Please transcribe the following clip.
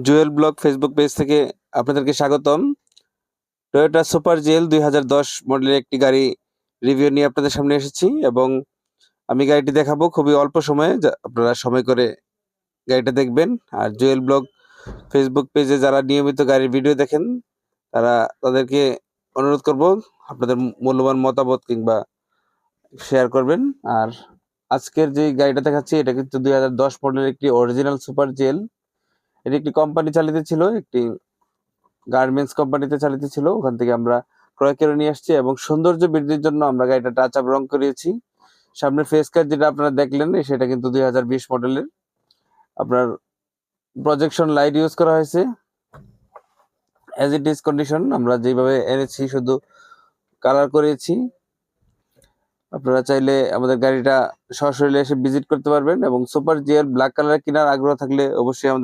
Jewel blog Facebook page থেকে আপনাদেরকে স্বাগতম। টয়োটা সুপার জিএল 2010 মডেলের একটি গাড়ি রিভিউ নিয়ে আপনাদের সামনে এসেছি এবং আমি গাড়িটি দেখাবো খুবই অল্প সময়ে। আপনারা সময় করে গাড়িটা দেখবেন। আর জুয়েল ব্লগ ফেসবুক পেজে যারা নিয়মিত গাড়ির ভিডিও দেখেন তাদেরকে অনুরোধ করব আপনাদের মূল্যবান মতামত কিংবা শেয়ার করবেন। আর আজকের যে গাড়িটা দেখাচ্ছি এটা কিন্তু 2010 মডেলের একটি অরিজিনাল সুপার জিএল। এটি একটি কোম্পানি চালিত ছিল, একটি গার্মেন্টস কোম্পানিতে চালিত ছিল। ওখান থেকে আমরা ক্রয় করে নিয়ে আসছি এবং সৌন্দর্য বৃদ্ধির জন্য আমরা গাড়িটা টাচ আপ রং করিয়েছি। সামনে ফেস কাট যেটা আপনারা দেখলেন সেটা কিন্তু 2020 মডেলের। আপনার প্রজেকশন লাইট ইউজ করা হয়েছে। অ্যাজ ইট ইজ কন্ডিশন আমরা যেভাবে এনেছি শুধু কালার করেছি। আপনারা চাইলে আমাদের গাড়িটা সরাসরি এসে ভিজিট করতে পারবেন এবং সুপার জিএল ব্ল্যাক কালারের কেনার আগ্রহ থাকলে অবশ্যই আমাদের